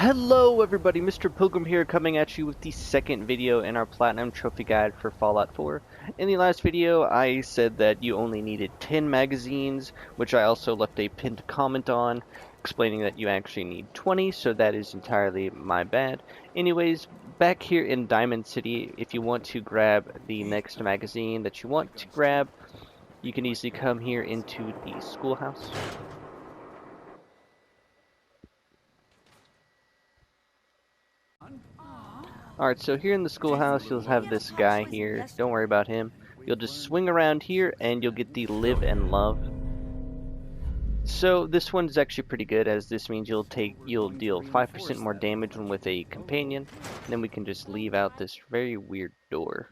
Hello everybody, Mr. Pilgrim here, coming at you with the second video in our Platinum Trophy Guide for Fallout 4. In the last video, I said that you only needed 10 magazines, which I also left a pinned comment on, explaining that you actually need 20, so that is entirely my bad. Anyways, back here in Diamond City, if you want to grab the next magazine that you want to grab, you can easily come here into the schoolhouse. Alright, so here in the schoolhouse, you'll have this guy here. Don't worry about him. You'll just swing around here, and you'll get the Live and Love. So this one's actually pretty good, as this means you'll deal 5% more damage when with a companion. And then we can just leave out this very weird door.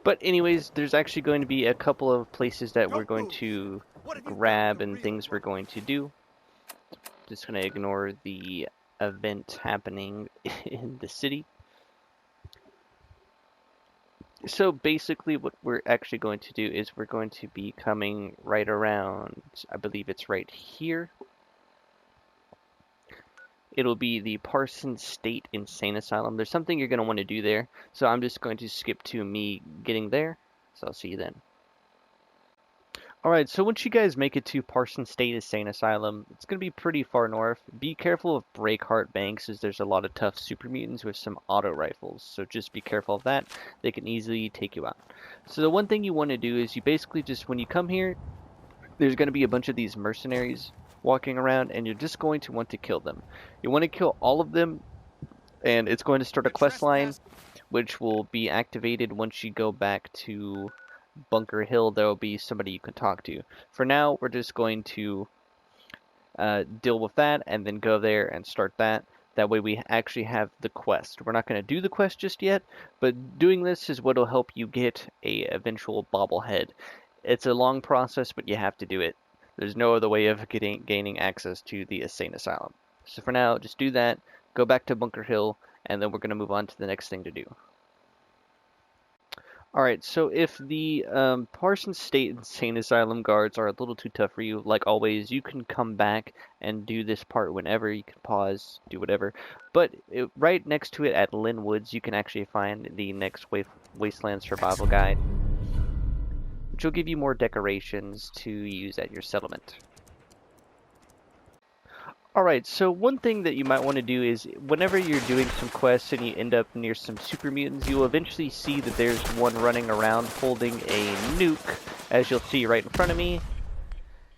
But anyways, there's actually going to be a couple of places that we're going to grab and things we're going to do. Just going to ignore the event happening in the city. So basically what we're actually going to do is we're going to be coming right around, I believe it's right here. It'll be the Parsons State Insane Asylum. There's something you're going to want to do there, so I'm just going to skip to me getting there. So I'll see you then. Alright, so once you guys make it to Parsons State Insane Asylum, it's going to be pretty far north. Be careful of Breakheart Banks, as there's a lot of tough super mutants with some auto rifles. So just be careful of that. They can easily take you out. So the one thing you want to do is you basically just, when you come here, there's going to be a bunch of these mercenaries walking around, and you're just going to want to kill them. You want to kill all of them, and it's going to start a quest line, which will be activated once you go back to Bunker Hill. There will be somebody you can talk to. For now, we're just going to deal with that and then go there and start that. That way we actually have the quest. We're not going to do the quest just yet, but doing this is what will help you get a eventual bobblehead. It's a long process, but you have to do it. There's no other way of gaining access to the Insane Asylum. So for now, just do that, go back to Bunker Hill, and then we're going to move on to the next thing to do. Alright, so if the Parsons State Insane Asylum guards are a little too tough for you, like always, you can come back and do this part whenever. You can pause, do whatever. But right next to it at Lynn Woods, you can actually find the next Wasteland Survival Guide, which will give you more decorations to use at your settlement. Alright, so one thing that you might want to do is, whenever you're doing some quests and you end up near some super mutants, you will eventually see that there's one running around holding a nuke, as you'll see right in front of me.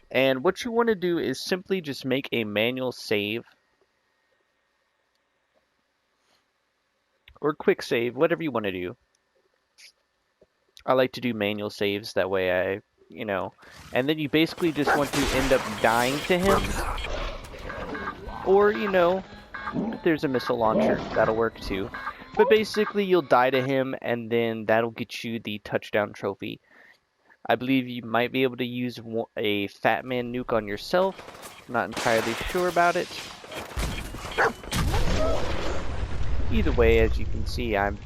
And what you want to do is simply just make a manual save, or quick save, whatever you want to do. I like to do manual saves, that way and then you basically just want to end up dying to him. Or, if there's a missile launcher, that'll work too. But basically, you'll die to him, and then that'll get you the touchdown trophy. I believe you might be able to use a Fat Man nuke on yourself. Not entirely sure about it. Either way, as you can see, I'm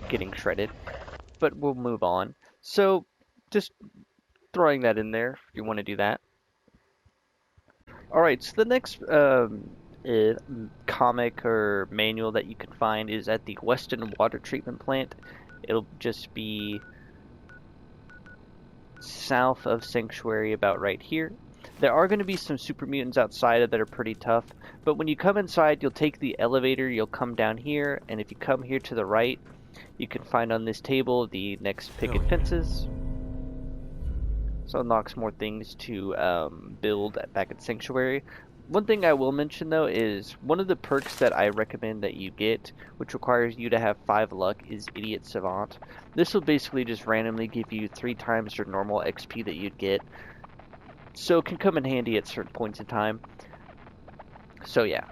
getting shredded. But we'll move on. So, just throwing that in there if you want to do that. Alright, so the next comic or manual that you can find is at the Weston Water Treatment Plant. It'll just be south of Sanctuary, about right here. There are going to be some super mutants outside of that are pretty tough, but when you come inside, you'll take the elevator, you'll come down here, and if you come here to the right, you can find on this table the next picket fences. So it unlocks more things to build back at Sanctuary. One thing I will mention though is one of the perks that I recommend that you get, which requires you to have 5 luck, is Idiot Savant. This will basically just randomly give you 3 times your normal XP that you'd get. So it can come in handy at certain points in time. So yeah.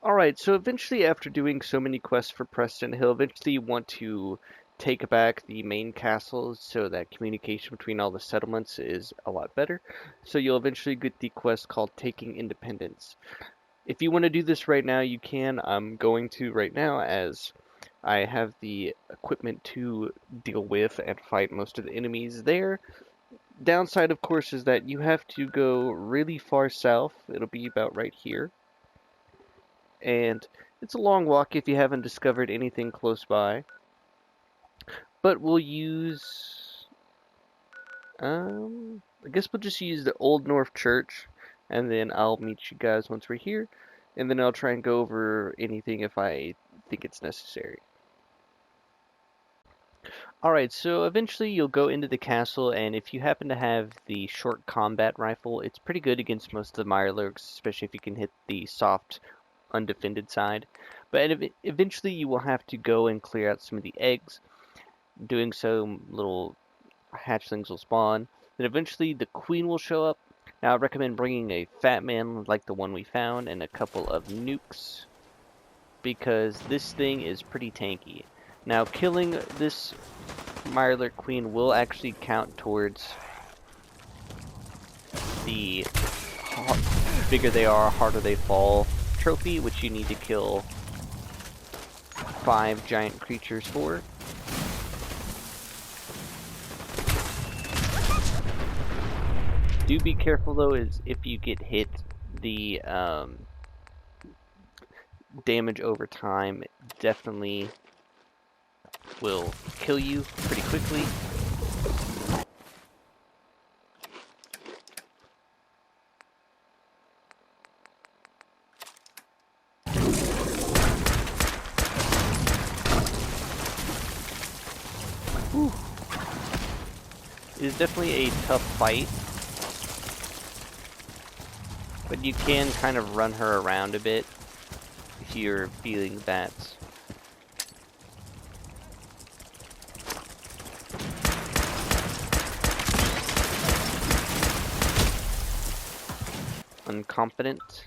Alright, so eventually after doing so many quests for Preston Hill, eventually you want to take back the main castle so that communication between all the settlements is a lot better. So you'll eventually get the quest called Taking Independence. If you want to do this right now, you can. I'm going to right now, as I have the equipment to deal with and fight most of the enemies there. downside, of course, is that you have to go really far south. It'll be about right here. And it's a long walk if you haven't discovered anything close by. But we'll use... I guess we'll just use the Old North Church. And then I'll meet you guys once we're here. And then I'll try and go over anything if I think it's necessary. Alright, so eventually you'll go into the castle, and if you happen to have the short combat rifle, it's pretty good against most of the Mirelurks, especially if you can hit the soft, undefended side. But eventually you will have to go and clear out some of the eggs. Doing so, little hatchlings will spawn. Then eventually the queen will show up. Now I recommend bringing a fat man like the one we found, and a couple of nukes, because this thing is pretty tanky. Now, killing this Mirelurk Queen will actually count towards the bigger they are, harder they fall trophy, which you need to kill 5 giant creatures for. Do be careful though, is if you get hit, the damage over time definitely will kill you pretty quickly. Whew. It is definitely a tough fight, but you can kind of run her around a bit if you're feeling that. Incompetent.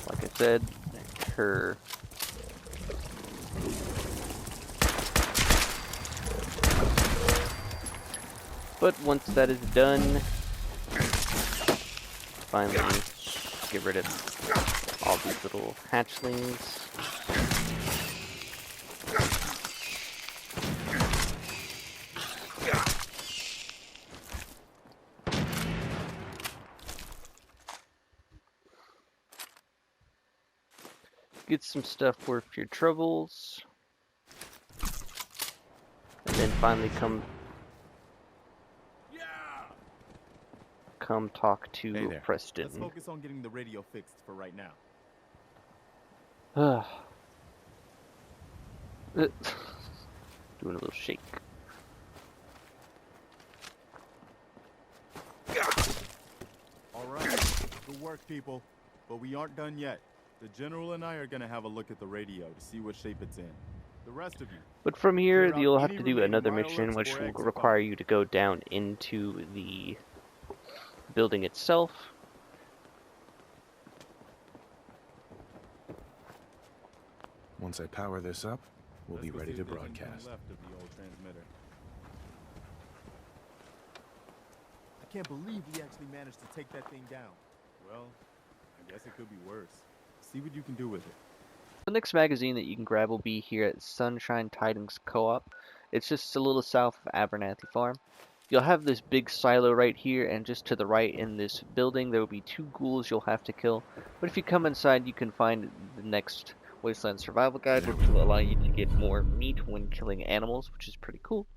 Like I said, her but once that is done, finally get rid of all these little hatchlings. Get some stuff worth your troubles, and then finally come talk to Hey Preston. Let's focus on getting the radio fixed for right now. Doing a little shake. All right, good work, people. But we aren't done yet. The General and I are gonna have a look at the radio to see what shape it's in. The rest of you. But from here, Clear out you'll have any to do remaining another Mirelurks mission, which or will exit require pods. you to go down into the building itself. Once I power this up, we'll Let's be go ready see to if there's anything broadcast. left of the old transmitter. I can't believe we actually managed to take that thing down. Well, I guess it could be worse. See what you can do with it. The next magazine that you can grab will be here at Sunshine Tidings Co-op. It's just a little south of Abernathy Farm. You'll have this big silo right here, and just to the right in this building there will be 2 ghouls you'll have to kill. But if you come inside, you can find the next Wasteland Survival Guide, which will allow you to get more meat when killing animals, which is pretty cool.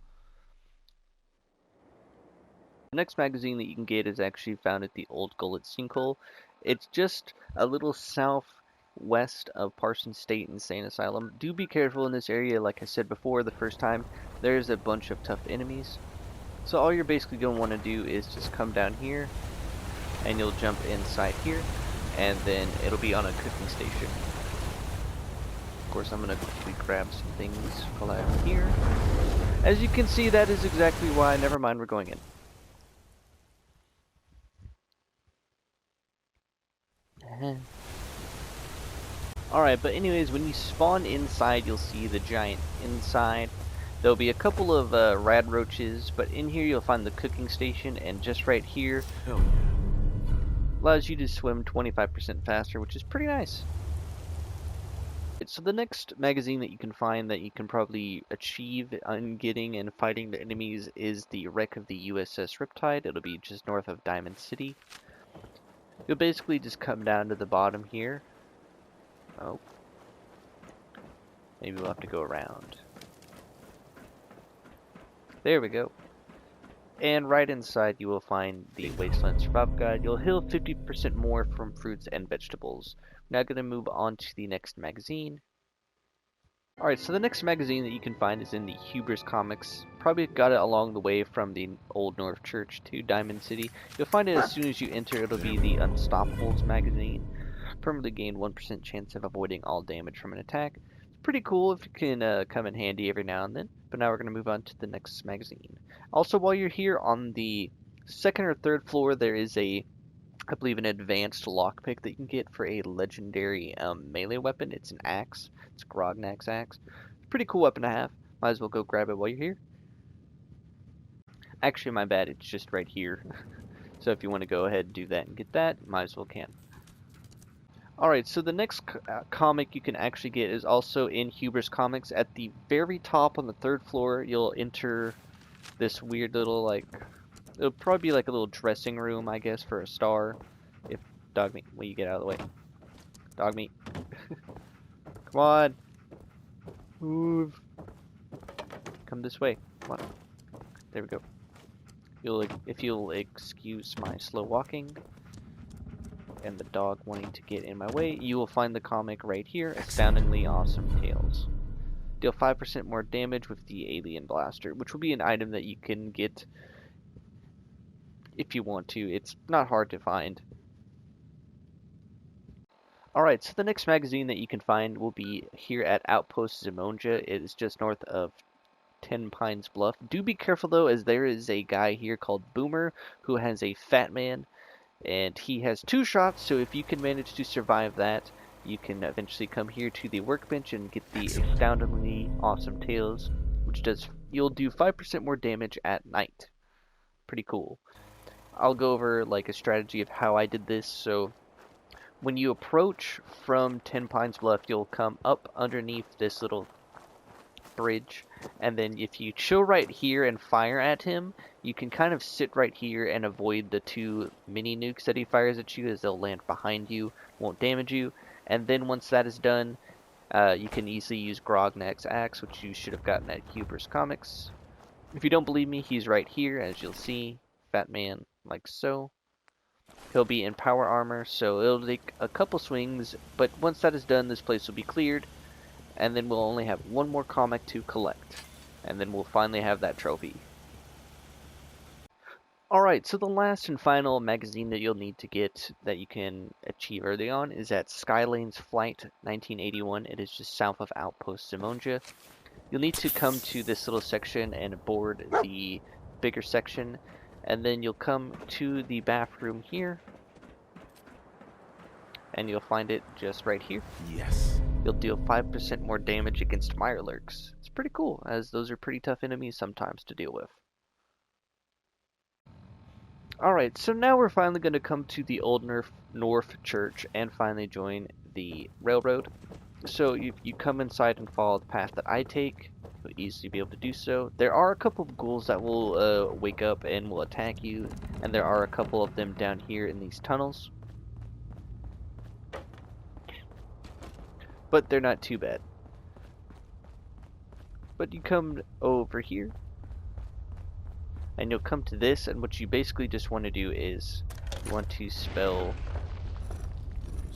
The next magazine that you can get is actually found at the Old Gullet Sinkhole. It's just a little southwest of Parsons State Insane Asylum. Do be careful in this area, like I said before the first time. There's a bunch of tough enemies. So all you're basically going to want to do is just come down here, and you'll jump inside here, and then it'll be on a cooking station. Of course, I'm going to quickly grab some things while I'm here. As you can see, that is exactly why. Never mind, we're going in. Alright, but anyways, when you spawn inside, you'll see the giant inside. There'll be a couple of rad roaches, but in here you'll find the cooking station, and just right here allows you to swim 25% faster, which is pretty nice. Get so the next magazine that you can find that you can probably achieve on getting and fighting the enemies is the wreck of the USS Riptide. It'll be just north of Diamond City. You'll basically just come down to the bottom here. Oh. Maybe we'll have to go around. There we go. And right inside you will find the Wasteland Survival Guide. You'll heal 50% more from fruits and vegetables. Now going to move on to the next magazine. Alright, so the next magazine that you can find is in the Hubris Comics. Probably got it along the way from the Old North Church to Diamond City. You'll find it as soon as you enter. It'll be the Unstoppables magazine. Permanently gain 1% chance of avoiding all damage from an attack. It's pretty cool if you can come in handy every now and then. But now we're going to move on to the next magazine. Also, while you're here on the second or third floor, there is I believe, an advanced lockpick that you can get for a legendary melee weapon. It's an axe. It's a Grognak's axe. It's a pretty cool weapon to have. Might as well go grab it while you're here. Actually, my bad. It's just right here. So if you want to go ahead and do that and get that, might as well can. Alright, so the next comic you can actually get is also in Hubris Comics. At the very top on the third floor, you'll enter this weird little, like, it'll probably be like a little dressing room, I guess, for a star. If dog meat, will you get out of the way? Dog meat. Come on. Move. Come this way. Come on. There we go. If you'll excuse my slow walking and the dog wanting to get in my way, you will find the comic right here, Astoundingly Awesome Tales. Deal 5% more damage with the Alien Blaster, which will be an item that you can get if you want to. It's not hard to find. Alright, so the next magazine that you can find will be here at Outpost Zimonja. It is just north of 10 Pines Bluff. Do be careful though, as there is a guy here called Boomer who has a fat man, and he has 2 shots, so if you can manage to survive that, you can eventually come here to the workbench and get the Astoundingly Awesome Tales, which you'll do 5% more damage at night. Pretty cool. I'll go over like a strategy of how I did this. So when you approach from 10 Pines Bluff, you'll come up underneath this little bridge, and then if you chill right here and fire at him, you can kind of sit right here and avoid the 2 mini nukes that he fires at you, as they'll land behind you, won't damage you. And then once that is done, you can easily use Grognak's axe, which you should have gotten at Hubris Comics. If you don't believe me, he's right here, as you'll see. Fat man, like so. He'll be in power armor, so it'll take a couple swings, but once that is done, this place will be cleared, and then we'll only have one more comic to collect, and then we'll finally have that trophy. Alright, so the last and final magazine that you'll need to get that you can achieve early on is at Skylane's Flight 1981. It is just south of Outpost Zimonja. You'll need to come to this little section and board the bigger section, and then you'll come to the bathroom here, and you'll find it just right here. Yes. You'll deal 5% more damage against Mirelurks. It's pretty cool, as those are pretty tough enemies sometimes to deal with. Alright, so now we're finally going to come to the Old North Church and finally join the railroad. So you come inside and follow the path that I take. You'll easily be able to do so. There are a couple of ghouls that will wake up and will attack you, and there are a couple of them down here in these tunnels. But they're not too bad. But you come over here, and you'll come to this, and what you basically just want to do is you want to spell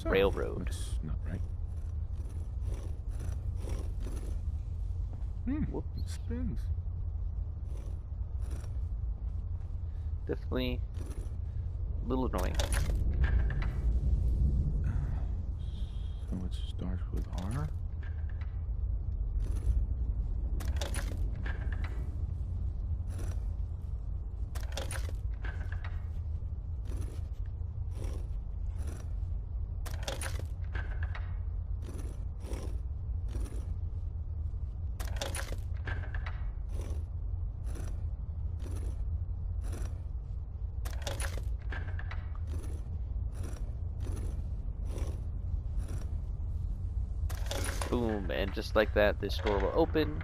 railroad. That's not right. Whoops. It spins. Definitely a little annoying. So it starts with R. Boom, and just like that, this door will open.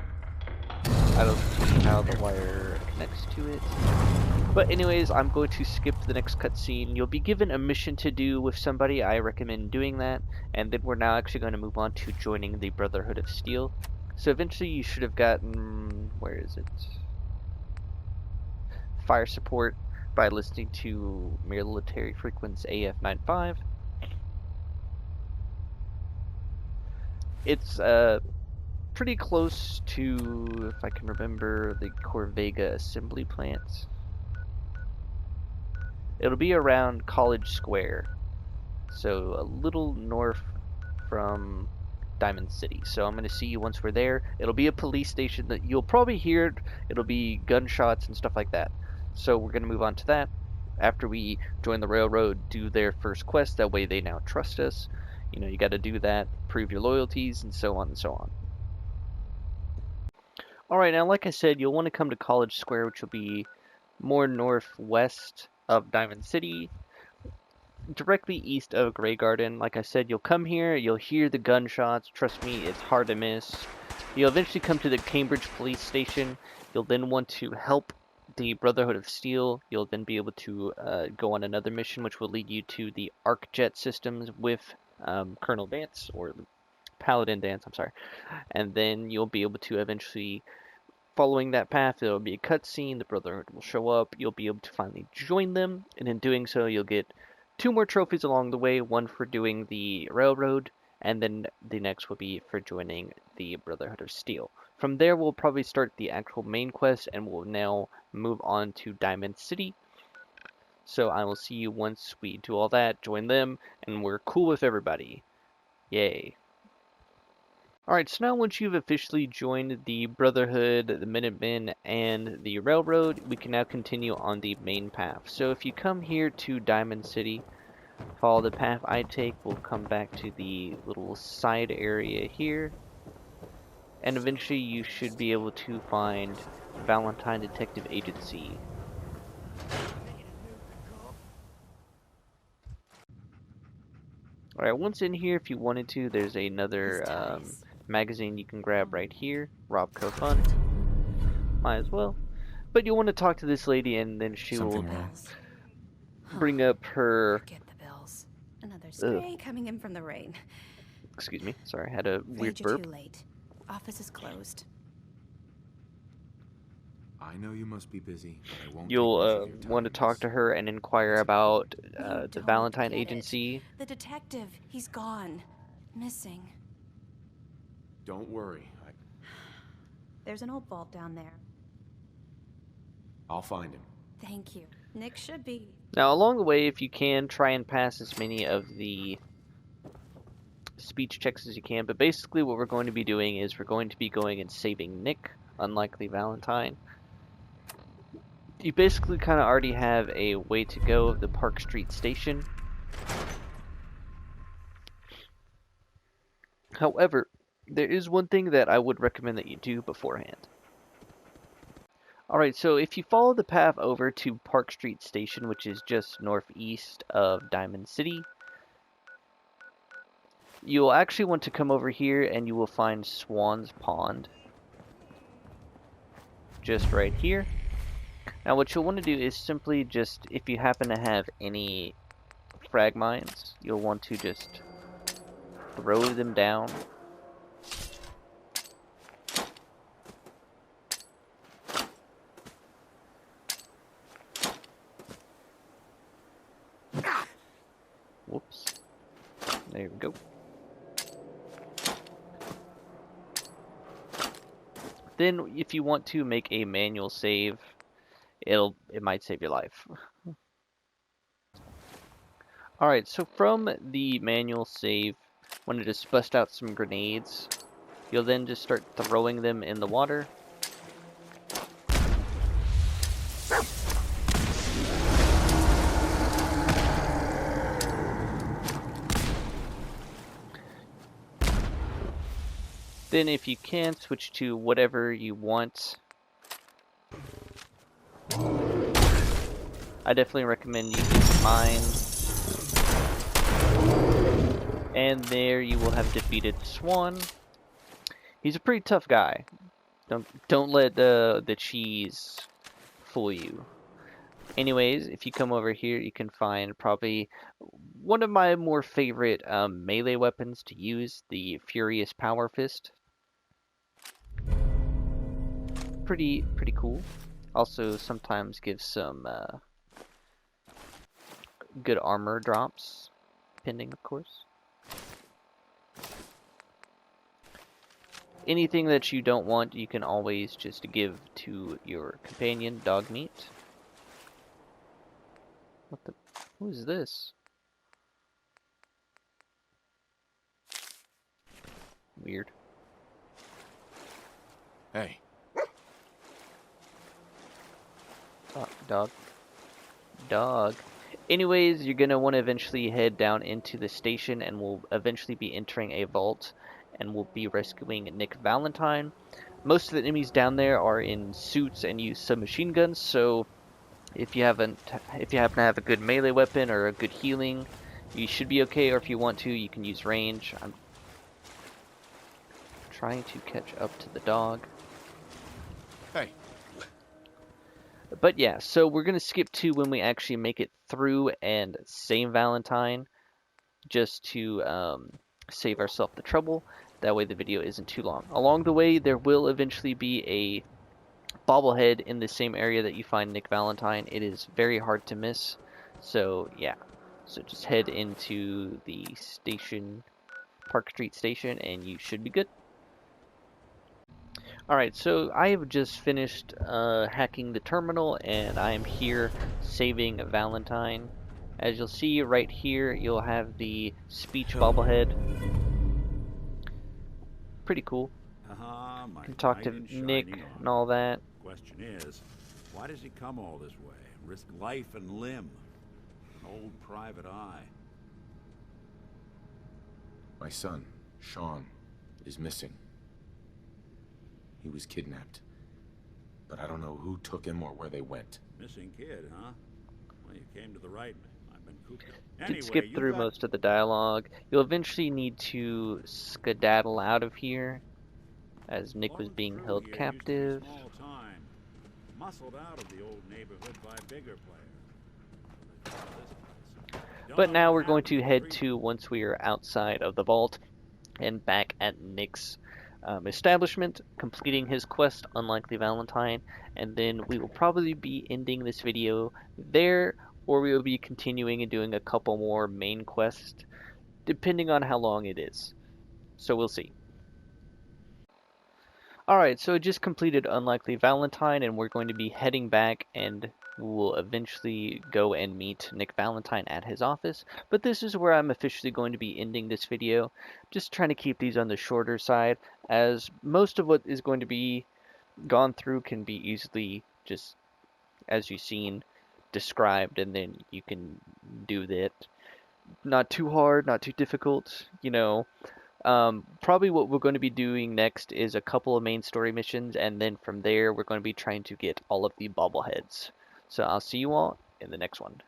I don't see how the wire connects to it. But anyways, I'm going to skip the next cutscene. You'll be given a mission to do with somebody. I recommend doing that. And then we're now actually going to move on to joining the Brotherhood of Steel. So eventually you should have gotten... where is it? Fire support by listening to military frequency AF95. It's pretty close to, if I can remember, the Corvega assembly plant. It'll be around College Square, so a little north from Diamond City. So I'm going to see you once we're there. It'll be a police station that you'll probably hear. It'll be gunshots and stuff like that. So we're going to move on to that. After we join the railroad, do their first quest. That way they now trust us. You know, you got to do that, prove your loyalties, and so on and so on. Alright, now like I said, you'll want to come to College Square, which will be more northwest of Diamond City, directly east of Grey Garden. Like I said, you'll come here, you'll hear the gunshots. Trust me, it's hard to miss. You'll eventually come to the Cambridge Police Station. You'll then want to help the Brotherhood of Steel. You'll then be able to go on another mission, which will lead you to the Arc Jet systems with Colonel Dance, or Paladin Dance, I'm sorry. And then you'll be able to eventually, following that path, there will be a cutscene, the Brotherhood will show up, you'll be able to finally join them, and in doing so you'll get 2 more trophies along the way, one for doing the railroad, and then the next will be for joining the Brotherhood of Steel. From there we'll probably start the actual main quest, and we'll now move on to Diamond City. So I will see you once we do all that, join them, and we're cool with everybody. Yay. Alright, so now once you've officially joined the Brotherhood, the Minutemen, and the Railroad, we can now continue on the main path. So if you come here to Diamond City, follow the path I take, we'll come back to the little side area here. And eventually you should be able to find Valentine Detective Agency. Alright, once in here, if you wanted to, there's another magazine you can grab right here. Robco Fun. Might as well. But you'll want to talk to this lady, and then she will bring up her... Get the bills. Another spray coming in from the rain. Excuse me. Sorry, I had a weird You're burp. too late. Office is closed. I know you must be busy, but I won't. You'll want to talk to her and inquire about the Valentine Agency. The detective, he's gone. Missing. Don't worry. There's an old vault down there. I'll find him. Thank you. Nick should be. Now, along the way, if you can, try and pass as many of the speech checks as you can. But basically what we're going to be doing is we're going to be going and saving Nick, unlike the Valentine. You basically kind of already have a way to go of the Park Street Station. However, there is one thing that I would recommend that you do beforehand. Alright, so if you follow the path over to Park Street Station, which is just northeast of Diamond City, you'll actually want to come over here and you will find Swan's Pond. Just right here. Now what you'll want to do is simply just, if you happen to have any frag mines, you'll want to just throw them down. Whoops. There we go. Then if you want to make a manual save, it might save your life. Alright, so from the manual save, when you just bust out some grenades, you'll then just start throwing them in the water. Then if you can, switch to whatever you want. I definitely recommend using mine. And there you will have defeated Swan. He's a pretty tough guy. Don't let the cheese fool you. Anyways, if you come over here, you can find probably one of my more favorite melee weapons to use, the Furious Power Fist. Pretty cool. Also, sometimes gives some good armor drops, depending, of course. Anything that you don't want, you can always just give to your companion, dog meat. What the? Who is this? Weird. Hey, Dog. Dog. Anyways, you're gonna want to eventually head down into the station, and we'll eventually be entering a vault, and we'll be rescuing Nick Valentine. Most of the enemies down there are in suits and use submachine guns, so if you happen to have a good melee weapon or a good healing, you should be okay. Or if you want to, you can use range. I'm trying to catch up to the dog. hey. But yeah, so we're going to skip to when we actually make it through and save Valentine, just to save ourselves the trouble. That way the video isn't too long. Along the way, there will eventually be a bobblehead in the same area that you find Nick Valentine. It is very hard to miss. So yeah, so just head into the station, Park Street Station, and you should be good. Alright, so I have just finished hacking the terminal, and I am here saving Valentine. As you'll see right here, you'll have the speech bobblehead. Pretty cool. You can talk to Nick and all that. Question is, why does he come all this way? Risk life and limb? An old private eye. My son, Sean, is missing. He was kidnapped. But I don't know who took him or where they went. Missing kid, huh? Well, you came to the right man. I've been cooped up. Did Anyway, skip through most of the dialogue. You'll eventually need to skedaddle out of here, as Nick was being held captive. Muscled out of the old neighborhood by bigger players. But now we're going to head to, once we are outside of the vault and back at Nick's establishment, completing his quest, Unlikely Valentine, and then we will probably be ending this video there, or we will be continuing and doing a couple more main quests, depending on how long it is. So we'll see. Alright, so I just completed Unlikely Valentine, and we're going to be heading back, and we'll eventually go and meet Nick Valentine at his office. But this is where I'm officially going to be ending this video. Just trying to keep these on the shorter side, as most of what is going to be gone through can be easily just, as you've seen, described, and then you can do that. Not too hard, not too difficult, you know. Probably what we're going to be doing next is a couple of main story missions, and then from there we're going to be trying to get all of the bobbleheads. So I'll see you all in the next one.